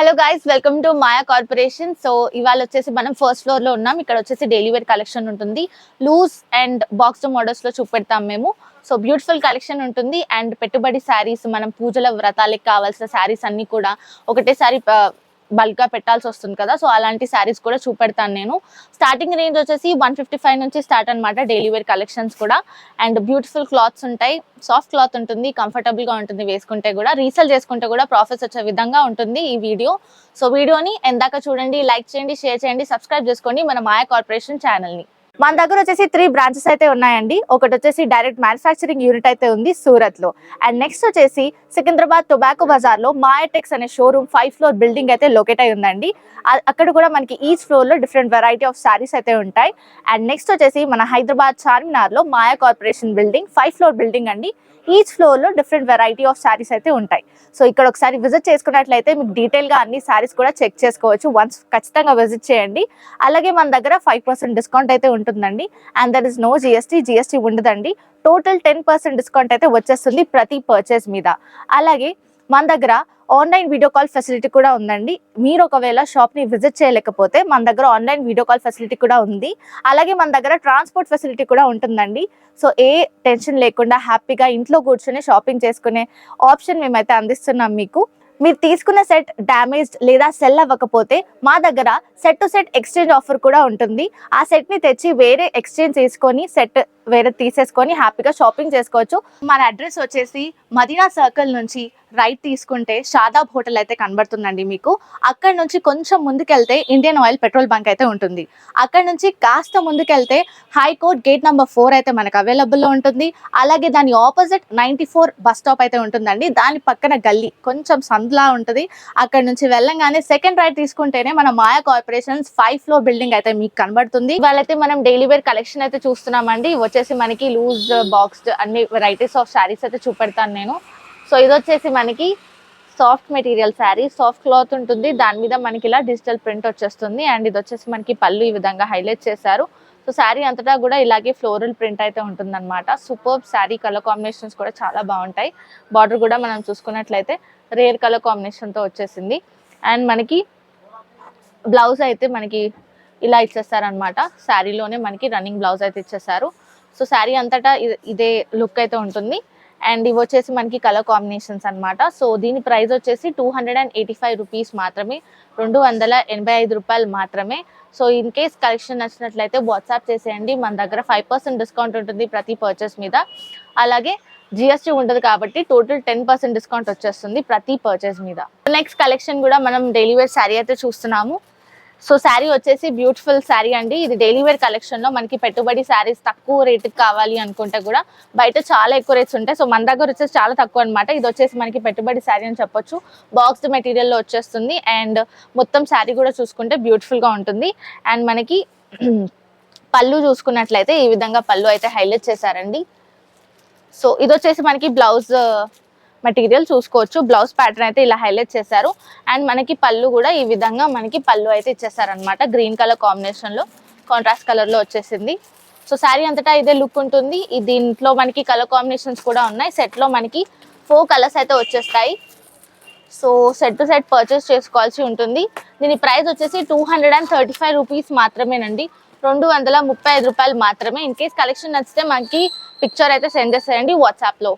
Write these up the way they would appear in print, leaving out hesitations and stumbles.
Hello guys, welcome to Maya corporation. So ఇవాళ వచ్చేసి మనం ఫస్ట్ ఫ్లోర్ లో ఉన్నాం. ఇక్కడ వచ్చేసి డైలీ వేర్ కలెక్షన్ ఉంటుంది. లూజ్ అండ్ బాక్స్ మోడల్స్ లో చూపెడతాం మేము. సో బ్యూటిఫుల్ కలెక్షన్ ఉంటుంది. అండ్ పెట్టుబడి శారీస్, మనం పూజల వ్రతాలకు కావాల్సిన శారీస్ అన్ని కూడా ఒకటేసారి బల్క్ గా పెట్టాల్సి వస్తుంది కదా. సో అలాంటి శారీస్ కూడా చూపెడతాను నేను. స్టార్టింగ్ రేంజ్ వచ్చేసి 155 నుంచి స్టార్ట్ అనమాట డైలీ వేర్ కలెక్షన్స్ కూడా. అండ్ బ్యూటిఫుల్ క్లాత్స్ ఉంటాయి, సాఫ్ట్ క్లాత్ ఉంటుంది, కంఫర్టబుల్ గా ఉంటుంది. వేసుకుంటే కూడా, రీసేల్ చేసుకుంటే కూడా ప్రాఫిట్స్ వచ్చే విధంగా ఉంటుంది ఈ వీడియో. సో వీడియోని ఎందాక చూడండి, లైక్ చేయండి, షేర్ చేయండి, సబ్స్క్రైబ్ చేసుకోండి మన మాయా కార్పొరేషన్ ఛానల్ ని. మన దగ్గర వచ్చేసి 3 బ్రాంచెస్ అయితే ఉన్నాయండి. ఒకటి వచ్చేసి డైరెక్ట్ మ్యానుఫ్యాక్చరింగ్ యూనిట్ అయితే ఉంది సూరత్ లో. అండ్ నెక్స్ట్ వచ్చేసి సికింద్రాబాద్ టొబాకో బజార్ లో మాయాటెక్స్ అనే షోరూమ్ 5 ఫ్లోర్ బిల్డింగ్ అయితే లొకేట్ అయి ఉందండి. అక్కడ కూడా మనకి ఈచ్ ఫ్లోర్ లో డిఫరెంట్ వెరైటీ ఆఫ్ సారీస్ అయితే ఉంటాయి. అండ్ నెక్స్ట్ వచ్చేసి మన హైదరాబాద్ చార్మినార్ లో మాయా కార్పొరేషన్ బిల్డింగ్ 5 ఫ్లోర్ బిల్డింగ్ అండి. ఈచ్ ఫ్లోర్ లో డిఫరెంట్ వెరైటీ ఆఫ్ సారీస్ అయితే ఉంటాయి. సో ఇక్కడ ఒకసారి విజిట్ చేసుకున్నట్లయితే మీకు డీటెయిల్ గా అన్ని సారీస్ కూడా చెక్ చేసుకోవచ్చు. వన్స్ ఖచ్చితంగా విజిట్ చేయండి. అలాగే మన దగ్గర 5% డిస్కౌంట్ అయితే ఉంటుందండి. And there is no GST ఉండదండి. టోటల్ 10% డిస్కౌంట్ అయితే వచ్చేస్తుంది ప్రతి పర్చేస్ మీద. అలాగే మన దగ్గర ఆన్లైన్ వీడియో కాల్ ఫెసిలిటీ కూడా ఉందండి. మీరు ఒకవేళ షాప్ ని విజిట్ చేయలేకపోతే మన దగ్గర ఆన్లైన్ వీడియో కాల్ ఫెసిలిటీ కూడా ఉంది. అలాగే మన దగ్గర ట్రాన్స్పోర్ట్ ఫెసిలిటీ కూడా ఉంటుందండి. సో ఏ టెన్షన్ లేకుండా హ్యాపీగా ఇంట్లో కూర్చొని షాపింగ్ చేసుకునే ఆప్షన్ మేమైతే అందిస్తున్నాం మీకు. మీరు తీసుకున్న సెట్ డ్యామేజ్డ్ లేదా సెల్ అవ్వకపోతే మా దగ్గర set to set exchange offer కూడా ఉంటుంది. ఆ సెట్ ని తెచ్చి వేరే ఎక్స్చేంజ్ చేసుకొని సెట్ వేరే తీసేసుకొని హ్యాపీగా షాపింగ్ చేసుకోవచ్చు. మన అడ్రస్ వచ్చేసి మదీనా సర్కిల్ నుంచి రైట్ తీసుకుంటే షాదాబ్ హోటల్ అయితే కనబడుతుందండి మీకు. అక్కడ నుంచి కొంచెం ముందుకెళ్తే ఇండియన్ ఆయిల్ పెట్రోల్ బంక్ అయితే ఉంటుంది. అక్కడ నుంచి కాస్త ముందుకెళ్తే హైకోర్ట్ గేట్ నెంబర్ 4 అయితే మనకు అవైలబుల్లో ఉంటుంది. అలాగే దాని ఆపోజిట్ 94 బస్ స్టాప్ అయితే ఉంటుందండి. దాని పక్కన గల్లీ కొంచెం సందులా ఉంటుంది. అక్కడ నుంచి వెళ్ళంగానే సెకండ్ రైట్ తీసుకుంటేనే మన మాయా కార్పొరేషన్స్ 5 ఫ్లోర్ బిల్డింగ్ అయితే మీకు కనబడుతుంది. వాళ్ళైతే మనం డైలీ వేర్ కలెక్షన్ అయితే చూస్తున్నామండి. వచ్చేసి మనకి లూజ్ బాక్స్డ్ అన్ని వెరైటీస్ ఆఫ్ శారీస్ అయితే చూపెడతాను నేను. సో ఇది వచ్చేసి మనకి soft material sari, soft cloth ఉంటుంది. దాని మీద మనకి ఇలా డిజిటల్ ప్రింట్ వచ్చేస్తుంది. అండ్ ఇది వచ్చేసి మనకి పళ్ళు ఈ విధంగా హైలైట్ చేశారు. సో శారీ అంతటా కూడా ఇలాగే ఫ్లోరల్ ప్రింట్ అయితే ఉంటుంది అనమాట. సూపర్ శారీ, కలర్ కాంబినేషన్స్ కూడా చాలా బాగుంటాయి. బార్డర్ కూడా మనం చూసుకున్నట్లయితే రేర్ కలర్ కాంబినేషన్తో వచ్చేసింది. అండ్ మనకి బ్లౌజ్ అయితే మనకి ఇలా ఇచ్చేస్తారనమాట. శారీలోనే మనకి రన్నింగ్ బ్లౌజ్ అయితే ఇచ్చేసారు. సో శారీ అంతటా ఇదే లుక్ అయితే ఉంటుంది. అండ్ ఇవి వచ్చేసి మనకి కలర్ కాంబినేషన్స్ అనమాట. సో దీని ప్రైస్ వచ్చేసి 285 రూపీస్ మాత్రమే, 285 రూపాయలు మాత్రమే. సో ఇన్ కేస్ కలెక్షన్ నచ్చినట్లయితే వాట్సాప్ చేసేయండి. మన దగ్గర 5% డిస్కౌంట్ ఉంటుంది ప్రతి పర్చేస్ మీద. అలాగే జిఎస్టీ ఉండదు కాబట్టి టోటల్ 10% డిస్కౌంట్ వచ్చేస్తుంది ప్రతి పర్చేస్ మీద. నెక్స్ట్ కలెక్షన్ కూడా మనం డైలీ వేర్ శారీ అయితే చూస్తున్నాము. సో శారీ వచ్చేసి బ్యూటిఫుల్ శారీ అండి. ఇది డైలీ వేర్ కలెక్షన్ లో మనకి పెట్టుబడి శారీస్ తక్కువ రేటుకి కావాలి అనుకుంటే కూడా బయట చాలా ఎక్కువ రేట్స్ ఉంటాయి. సో మన దగ్గర వచ్చేసి చాలా తక్కువ అనమాట. ఇది వచ్చేసి మనకి పెట్టుబడి శారీ అని చెప్పొచ్చు. బాక్స్డ్ మెటీరియల్ లో వచ్చేస్తుంది. అండ్ మొత్తం శారీ కూడా చూసుకుంటే బ్యూటిఫుల్ గా ఉంటుంది. అండ్ మనకి పళ్ళు చూసుకున్నట్లయితే ఈ విధంగా పళ్ళు అయితే హైలైట్ చేశారండి. సో ఇది వచ్చేసి మనకి బ్లౌజ్ మెటీరియల్ చూసుకోవచ్చు. బ్లౌజ్ ప్యాటర్న్ అయితే ఇలా హైలైట్ చేశారు. అండ్ మనకి పళ్ళు కూడా ఈ విధంగా మనకి పళ్ళు అయితే ఇచ్చేసారనమాట. గ్రీన్ కలర్ కాంబినేషన్ లో, కాంట్రాస్ట్ కలర్ లో వచ్చేసింది. సో శారీ అంతటా ఇదే లుక్ ఉంటుంది. దీంట్లో మనకి కలర్ కాంబినేషన్స్ కూడా ఉన్నాయి. సెట్ లో మనకి 4 కలర్స్ అయితే వచ్చేస్తాయి. So set to set purchase చేసుకోవాల్సి ఉంటుంది. దీని ప్రైస్ వచ్చేసి 235 రూపీస్ మాత్రమేనండి, 235 రూపాయలు మాత్రమే. ఇన్ కేస్ కలెక్షన్ నచ్చితే మనకి పిక్చర్ అయితే సెండ్ చేసేయండి వాట్సాప్ లో.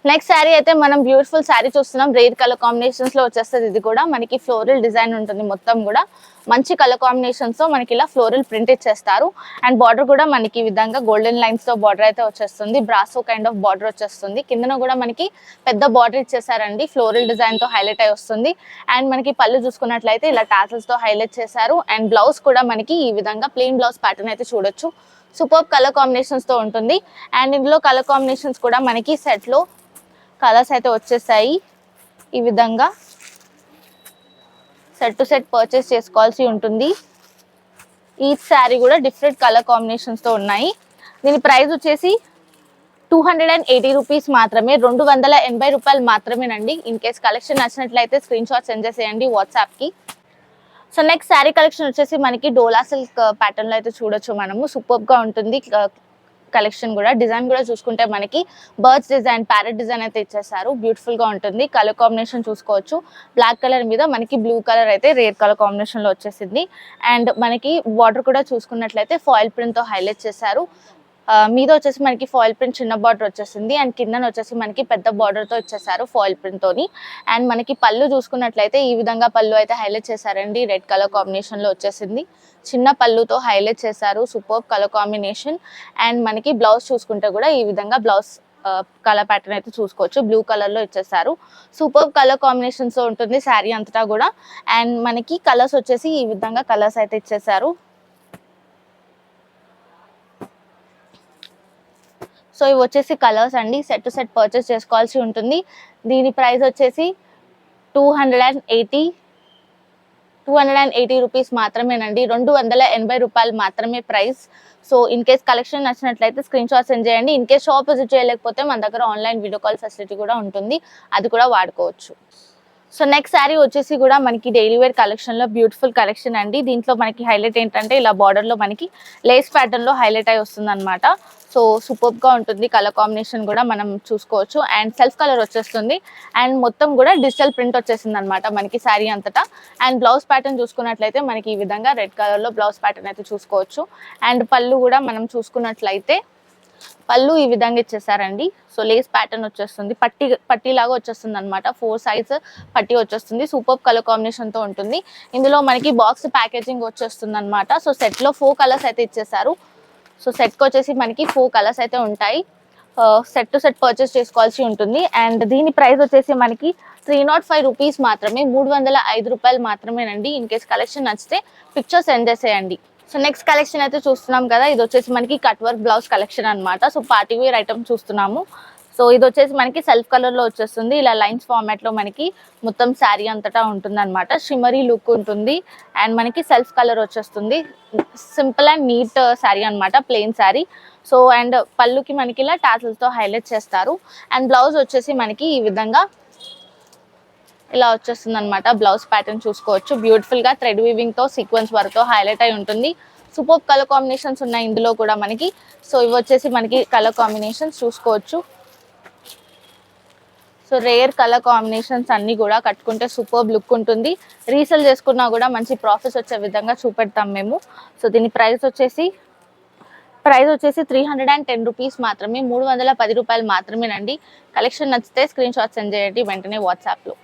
నెక్స్ట్ శారీ అయితే మనం బ్యూటిఫుల్ శారీ చూస్తున్నాం. రేర్ కలర్ కాంబినేషన్స్ లో వచ్చేస్తుంది. ఇది కూడా మనకి ఫ్లోరల్ డిజైన్ ఉంటుంది. మొత్తం కూడా మంచి కలర్ కాంబినేషన్స్ తో మనకి ఇలా ఫ్లోరల్ ప్రింట్ ఇచ్చేస్తారు. అండ్ బార్డర్ కూడా మనకి ఈ విధంగా గోల్డెన్ లైన్స్ తో బార్డర్ అయితే వచ్చేస్తుంది. బ్రాసో కైండ్ ఆఫ్ బార్డర్ వచ్చేస్తుంది. కిందన కూడా మనకి పెద్ద బార్డర్ ఇచ్చేసారండి. ఫ్లోరల్ డిజైన్ తో హైలైట్ అయి వస్తుంది. అండ్ మనకి పళ్ళు చూసుకున్నట్లయితే ఇలా టాసల్స్ తో హైలైట్ చేశారు. అండ్ బ్లౌజ్ కూడా మనకి ఈ విధంగా ప్లెయిన్ బ్లౌజ్ ప్యాటర్న్ అయితే చూడొచ్చు. సూపర్ కలర్ కాంబినేషన్స్ తో ఉంటుంది. అండ్ ఇందులో కలర్ కాంబినేషన్స్ కూడా మనకి సెట్ లో కలర్స్ అయితే వచ్చేసాయి. ఈ విధంగా సెట్ టు సెట్ పర్చేస్ చేసుకోవాల్సి ఉంటుంది. ఈ శారీ కూడా డిఫరెంట్ కలర్ కాంబినేషన్స్ తో ఉన్నాయి. దీని ప్రైస్ వచ్చేసి 280 రూపీస్ మాత్రమే, 280 రూపాయలు మాత్రమేనండి. ఇన్ కేస్ కలెక్షన్ నచ్చినట్లయితే స్క్రీన్ షాట్ సెండ్ చేసేయండి వాట్సాప్ కి. సో నెక్స్ట్ శారీ కలెక్షన్ వచ్చేసి మనకి డోలా సిల్క్ ప్యాటర్న్ లో అయితే చూడొచ్చు మనము. సూపర్ గా ఉంటుంది. కలెక్షన్ కూడా. డిజైన్ కూడా చూసుకుంటే మనకి బర్డ్స్ డిజైన్, ప్యారెట్ డిజైన్ అయితే ఇచ్చేసారు. బ్యూటిఫుల్ గా ఉంటుంది. కలర్ కాంబినేషన్ చూసుకోవచ్చు. బ్లాక్ కలర్ మీద మనకి బ్లూ కలర్ అయితే రేర్ కలర్ కాంబినేషన్ లో వచ్చేసింది. అండ్ మనకి బార్డర్ కూడా చూసుకున్నట్లయితే ఫాయిల్ ప్రింట్ తో హైలైట్ చేశారు. మీద వచ్చేసి మనకి ఫాయిల్ ప్రింట్ చిన్న బార్డర్ వచ్చేసింది. అండ్ కింద వచ్చేసి మనకి పెద్ద బార్డర్ తో ఇచ్చేసారు ఫాయిల్ ప్రింట్ తోని. అండ్ మనకి పళ్ళు చూసుకున్నట్లయితే ఈ విధంగా పళ్ళు అయితే హైలైట్ చేశారండి. రెడ్ కలర్ కాంబినేషన్ లో వచ్చేసింది. చిన్న పళ్ళుతో హైలైట్ చేశారు. Super colour combination. అండ్ మనకి బ్లౌజ్ చూసుకుంటే కూడా ఈ విధంగా బ్లౌజ్ కలర్ ప్యాటర్న్ అయితే చూసుకోవచ్చు. బ్లూ కలర్ లో ఇచ్చేసారు. సూపర్ కలర్ కాంబినేషన్స్ తో ఉంటుంది శారీ అంతటా కూడా. అండ్ మనకి కలర్స్ వచ్చేసి ఈ విధంగా కలర్స్ అయితే ఇచ్చేసారు. సో ఇవి వచ్చేసి కలర్స్ అండి. సెట్ టు సెట్ పర్చేస్ చేసుకోవాల్సి ఉంటుంది. దీని ప్రైస్ వచ్చేసి 280 రూపీస్ మాత్రమేనండి. 280 రూపాయలు మాత్రమే price. So in case collection నచ్చినట్లయితే స్క్రీన్ షాట్ సెండ్ చేయండి. ఇన్ కేస్ షాప్ విజిట్ చేయలేకపోతే మన దగ్గర ఆన్లైన్ వీడియో కాల్ ఫెసిలిటీ కూడా ఉంటుంది. అది కూడా వాడుకోవచ్చు. సో నెక్స్ట్ శారీ వచ్చేసి కూడా మనకి డైలీ వేర్ కలెక్షన్ లో బ్యూటిఫుల్ కలెక్షన్ అండి. దీంట్లో మనకి హైలైట్ ఏంటంటే ఇలా బార్డర్ లో మనకి లేస్ ప్యాటర్న్ లో హైలైట్ అయి వస్తుంది అనమాట. సో సూపర్ గా ఉంటుంది. కలర్ కాంబినేషన్ కూడా మనం చూసుకోవచ్చు. అండ్ సెల్ఫ్ కలర్ వచ్చేస్తుంది. అండ్ మొత్తం కూడా డిజిటల్ ప్రింట్ వచ్చేసింది అనమాట మనకి శారీ అంతటా. అండ్ బ్లౌజ్ ప్యాటర్న్ చూసుకున్నట్లయితే మనకి ఈ విధంగా రెడ్ కలర్ లో బ్లౌజ్ ప్యాటర్న్ అయితే చూసుకోవచ్చు. అండ్ పళ్ళు కూడా మనం చూసుకున్నట్లయితే పళ్ళు ఈ విధంగా ఇచ్చేసారండి. సో లేస్ ప్యాటర్న్ వచ్చేస్తుంది. పట్టీలాగా వచ్చేస్తుంది అనమాట. 4 సైజ్ పట్టీ వచ్చేస్తుంది. సూపర్ కలర్ కాంబినేషన్ తో ఉంటుంది. ఇందులో మనకి బాక్స్ ప్యాకేజింగ్ వచ్చేస్తుంది అనమాట. సో సెట్ లో 4 కలర్స్ అయితే ఇచ్చేసారు. సో సెట్ కి వచ్చేసి మనకి 4 కలర్స్ అయితే ఉంటాయి. సెట్ టు సెట్ పర్చేస్ చేసుకోవాల్సి ఉంటుంది. అండ్ దీని ప్రైస్ వచ్చేసి మనకి 305 రూపీస్ మాత్రమే. 305 రూపాయలు మాత్రమేనండి. ఇన్ కేస్ కలెక్షన్ నచ్చితే పిక్చర్ సెండ్ చేసేయండి. సో నెక్స్ట్ కలెక్షన్ అయితే చూస్తున్నాం కదా. ఇది వచ్చేసి మనకి కట్ వర్క్ బ్లౌజ్ కలెక్షన్ అనమాట. సో పార్టీ వేర్ ఐటమ్ చూస్తున్నాము. సో ఇది వచ్చేసి మనకి సెల్ఫ్ కలర్ లో వచ్చేస్తుంది. ఇలా లైన్స్ ఫార్మాట్ లో మనకి మొత్తం శారీ అంతటా ఉంటుంది అనమాట. షిమరీ లుక్ ఉంటుంది. అండ్ మనకి సెల్ఫ్ కలర్ వచ్చేస్తుంది. సింపుల్ అండ్ నీట్ శారీ అనమాట. ప్లెయిన్ శారీ. సో అండ్ పళ్ళుకి మనకి ఇలా టాసిల్స్ తో హైలైట్ చేస్తారు. అండ్ బ్లౌజ్ వచ్చేసి మనకి ఈ విధంగా ఇలా వచ్చేస్తుంది అనమాట. బ్లౌజ్ ప్యాటర్న్ చూసుకోవచ్చు. బ్యూటిఫుల్ గా థ్రెడ్ వీవింగ్ తో సీక్వెన్స్ వర్క్ తో హైలైట్ అయి ఉంటుంది. సూపర్ కలర్ కాంబినేషన్స్ ఉన్నాయి ఇందులో కూడా మనకి. సో ఇవి వచ్చేసి మనకి కలర్ కాంబినేషన్స్ చూసుకోవచ్చు. సో రేర్ కలర్ కాంబినేషన్స్ అన్ని కూడా కట్టుకుంటే సూపర్ లుక్ ఉంటుంది. రీసేల్ చేసుకున్నా కూడా మంచి ప్రాఫిట్స్ వచ్చే విధంగా చూపెడతాం మేము. సో దీని ప్రైస్ వచ్చేసి 310 రూపీస్ మాత్రమే. 310 రూపాయలు మాత్రమేనండి. కలెక్షన్ నచ్చితే స్క్రీన్ షాట్ సెండ్ చేయండి వెంటనే వాట్సాప్ లో.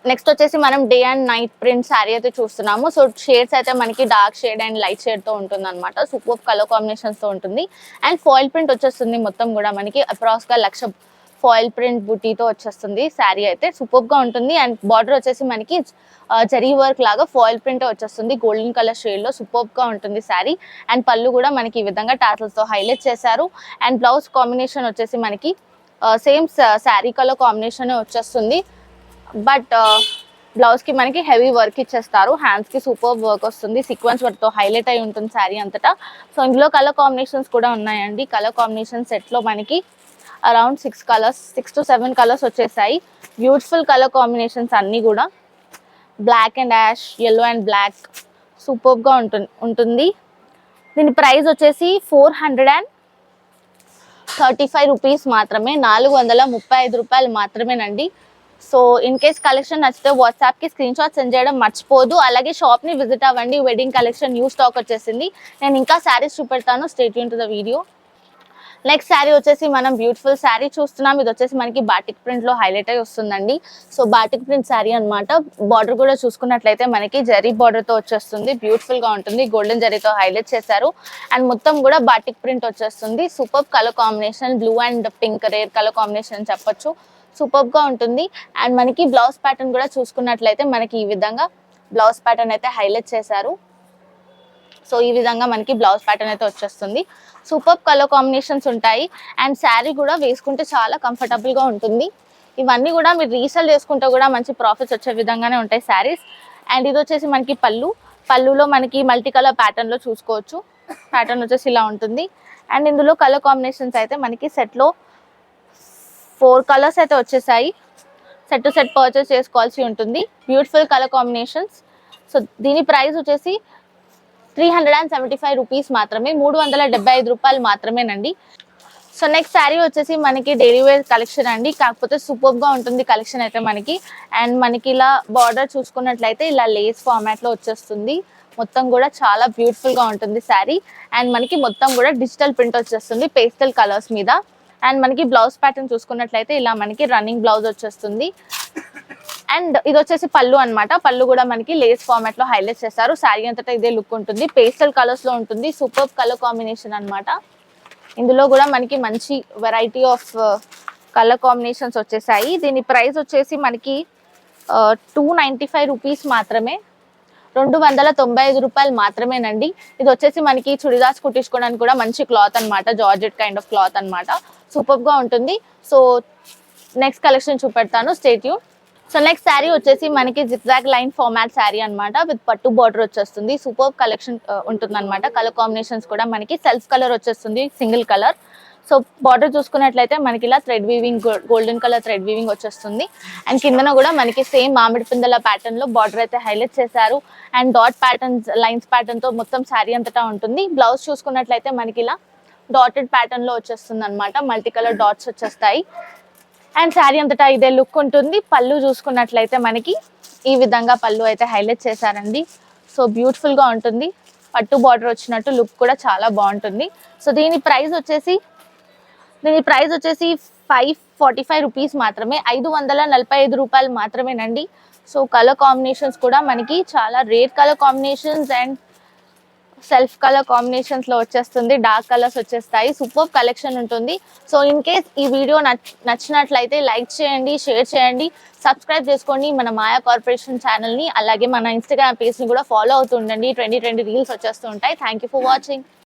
నెక్స్ట్ వచ్చేసి మనం day and night print sari అయితే చూస్తున్నాము. సో షేడ్స్ అయితే మనకి dark shade and light shade తో ఉంటుంది అనమాట. సూపర్ కలర్ కాంబినేషన్స్ తో ఉంటుంది. అండ్ ఫాయిల్ ప్రింట్ వచ్చేస్తుంది. మొత్తం కూడా మనకి అప్రాక్స్ గా 1,00,000 ఫాయిల్ ప్రింట్ బుటీతో వచ్చేస్తుంది శారీ అయితే. సూపర్ గా ఉంటుంది. అండ్ బార్డర్ వచ్చేసి మనకి జరీ వర్క్ లాగా ఫాయిల్ ప్రింట్ వచ్చేస్తుంది. గోల్డెన్ కలర్ షేడ్ లో సూపర్ గా ఉంటుంది శారీ. అండ్ పళ్ళు కూడా మనకి ఈ విధంగా టాసల్స్ తో హైలైట్ చేశారు. అండ్ బ్లౌజ్ కాంబినేషన్ వచ్చేసి మనకి సేమ్ శారీ కలర్ కాంబినేషన్ వచ్చేస్తుంది. బట్ బ్లౌజ్ కి మనకి హెవీ వర్క్ ఇచ్చేస్తారు. హ్యాండ్స్ కి సూపర్ వర్క్ వస్తుంది. సీక్వెన్స్ వర్క్ తో హైలైట్ అయి ఉంటుంది శారీ అంతటా. సో ఇందులో కలర్ కాంబినేషన్స్ కూడా ఉన్నాయండి. కలర్ కాంబినేషన్ సెట్ లో మనకి అరౌండ్ 6 to 7 కలర్స్ వచ్చేసాయి. బ్యూటిఫుల్ కలర్ కాంబినేషన్స్ అన్ని కూడా. Black and ash, yellow and black super గా ఉంటుంది. దీని ప్రైస్ వచ్చేసి 435 రూపీస్ మాత్రమే. 435 రూపాయలు మాత్రమేనండి. సో ఇన్ కేస్ కలెక్షన్ నచ్చితే వాట్సాప్ కి స్క్రీన్ షాట్ సెండ్ చేయడం మర్చిపోదు. అలాగే షాప్ ని విజిట్ అవ్వండి. వెడ్డింగ్ కలెక్షన్ న్యూ స్టాక్ వచ్చేసింది. నేను ఇంకా శారీస్ చూపెడతాను. Stay tune to the video. Next sari వచ్చేసి మనం బ్యూటిఫుల్ శారీ చూస్తున్నాం. ఇది వచ్చేసి మనకి బాటిక్ ప్రింట్ లో హైలైట్ అయి వస్తుందండి. సో బాటిక్ ప్రింట్ శారీ అనమాట. బార్డర్ కూడా చూసుకున్నట్లయితే మనకి జరీ బార్డర్ తో వచ్చేస్తుంది. బ్యూటిఫుల్ గా ఉంటుంది. గోల్డెన్ జరీతో హైలైట్ చేశారు. అండ్ మొత్తం కూడా బాటిక్ ప్రింట్ వచ్చేస్తుంది. Super colour combination. Blue and pink rare colour combination చెప్పొచ్చు. సూపర్ గా ఉంటుంది. అండ్ మనకి బ్లౌజ్ ప్యాటర్న్ కూడా చూసుకున్నట్లయితే మనకి ఈ విధంగా బ్లౌజ్ ప్యాటర్న్ అయితే హైలైట్ చేశారు. సో ఈ విధంగా మనకి బ్లౌజ్ ప్యాటర్న్ అయితే వచ్చేస్తుంది. సూపర్ కలర్ కాంబినేషన్స్ ఉంటాయి. అండ్ శారీ కూడా వేసుకుంటే చాలా కంఫర్టబుల్ గా ఉంటుంది. ఇవన్నీ కూడా మీరు రీసేల్ చేసుకుంటే కూడా మంచి ప్రాఫిట్స్ వచ్చే విధంగానే ఉంటాయి శారీస్. అండ్ ఇది వచ్చేసి మనకి పళ్ళులో మనకి మల్టీ కలర్ ప్యాటర్న్ లో చూసుకోవచ్చు. ప్యాటర్న్ వచ్చేసి ఇలా ఉంటుంది. అండ్ ఇందులో కలర్ కాంబినేషన్స్ అయితే మనకి సెట్ లో 4 కలర్స్ అయితే వచ్చేసాయి. సెట్ టు సెట్ పర్చేస్ చేసుకోవాల్సి ఉంటుంది. Beautiful colour combinations. సో దీని ప్రైస్ వచ్చేసి 375 రూపీస్ మాత్రమే, 375 రూపాయలు మాత్రమేనండి. సో నెక్స్ట్ శారీ వచ్చేసి మనకి డైలీ వేర్ కలెక్షన్ అండి, కాకపోతే సూపర్ గా ఉంటుంది కలెక్షన్ అయితే మనకి. అండ్ మనకి ఇలా బార్డర్ చూసుకున్నట్లయితే ఇలా లేస్ ఫార్మాట్ లో వచ్చేస్తుంది, మొత్తం కూడా చాలా బ్యూటిఫుల్ గా ఉంటుంది శారీ. అండ్ మనకి మొత్తం కూడా డిజిటల్ ప్రింట్ వచ్చేస్తుంది పేస్టల్ కలర్స్ మీద. అండ్ మనకి బ్లౌజ్ ప్యాటర్న్ చూసుకున్నట్లయితే ఇలా మనకి రన్నింగ్ బ్లౌజ్ వచ్చేస్తుంది. అండ్ ఇది వచ్చేసి పళ్ళు అన్నమాట, పళ్ళు కూడా మనకి లేస్ ఫార్మాట్ లో హైలైట్ చేస్తారు. శారీ అంతటా ఇదే లుక్ ఉంటుంది, పేస్టల్ కలర్స్ లో ఉంటుంది, సూపర్ కలర్ కాంబినేషన్ అన్నమాట. ఇందులో కూడా మనకి మంచి వెరైటీ ఆఫ్ కలర్ కాంబినేషన్స్ వచ్చేసాయి. దీని ప్రైస్ వచ్చేసి మనకి 295 రూపీస్ మాత్రమే, 295 రూపాయలు మాత్రమేనండి. ఇది వచ్చేసి మనకి చుడిదార్స్ కుట్టించుకోవడానికి కూడా మంచి క్లాత్ అన్నమాట, జార్జెట్ కైండ్ ఆఫ్ క్లాత్ అన్నమాట, సూపర్ గా ఉంటుంది. సో నెక్స్ట్ కలెక్షన్ చూపెడతాను, stay tune. So next sari వచ్చేసి మనకి జిగ్జాగ్ లైన్ ఫార్మాట్ శారీ అన్నమాట, విత్ పట్టు బార్డర్ వచ్చేస్తుంది. సూపర్ కలెక్షన్ ఉంటుంది అనమాట. కలర్ కాంబినేషన్స్ కూడా మనకి సెల్ఫ్ కలర్ వచ్చేస్తుంది, సింగిల్ కలర్. సో బార్డర్ చూసుకున్నట్లయితే మనకి ఇలా thread weaving, golden colour thread weaving వచ్చేస్తుంది. అండ్ కిందన కూడా మనకి సేమ్ మామిడి పిందెల ప్యాటర్న్ లో బార్డర్ అయితే హైలైట్ చేశారు. And dot patterns, lines pattern తో మొత్తం శారీ అంతటా ఉంటుంది. బ్లౌజ్ చూసుకున్నట్లయితే మనకి ఇలా డాటెడ్ ప్యాటర్న్ లో వచ్చేస్తుంది అనమాట, మల్టీ కలర్ డాట్స్ వచ్చేస్తాయి. అండ్ శారీ అంతటా ఇదే లుక్ ఉంటుంది. పళ్ళు చూసుకున్నట్లయితే మనకి ఈ విధంగా పళ్ళు అయితే హైలైట్ చేశారండి, సో బ్యూటిఫుల్ గా ఉంటుంది. పట్టు బార్డర్ వచ్చినట్టు లుక్ కూడా చాలా బాగుంటుంది. సో దీని ప్రైస్ వచ్చేసి 545 రూపీస్ మాత్రమే, 545 రూపాయలు మాత్రమేనండి. సో కలర్ కాంబినేషన్స్ కూడా మనకి చాలా rare colour combinations and self colour combinations లో వచ్చేస్తుంది, డార్క్ కలర్స్ వచ్చేస్తాయి, సూపర్ కలెక్షన్ ఉంటుంది. సో ఇన్ కేస్ ఈ వీడియో నచ్చినట్లయితే లైక్ చేయండి, షేర్ చేయండి, సబ్స్క్రైబ్ చేసుకోండి మన మాయా కార్పొరేషన్ ఛానల్ ని. అలాగే మన ఇన్స్టాగ్రామ్ పేజ్ ని కూడా ఫాలో అవుతూ ఉండండి, 2020 రీల్స్ వచ్చేస్తూ ఉంటాయి. Thank you for watching.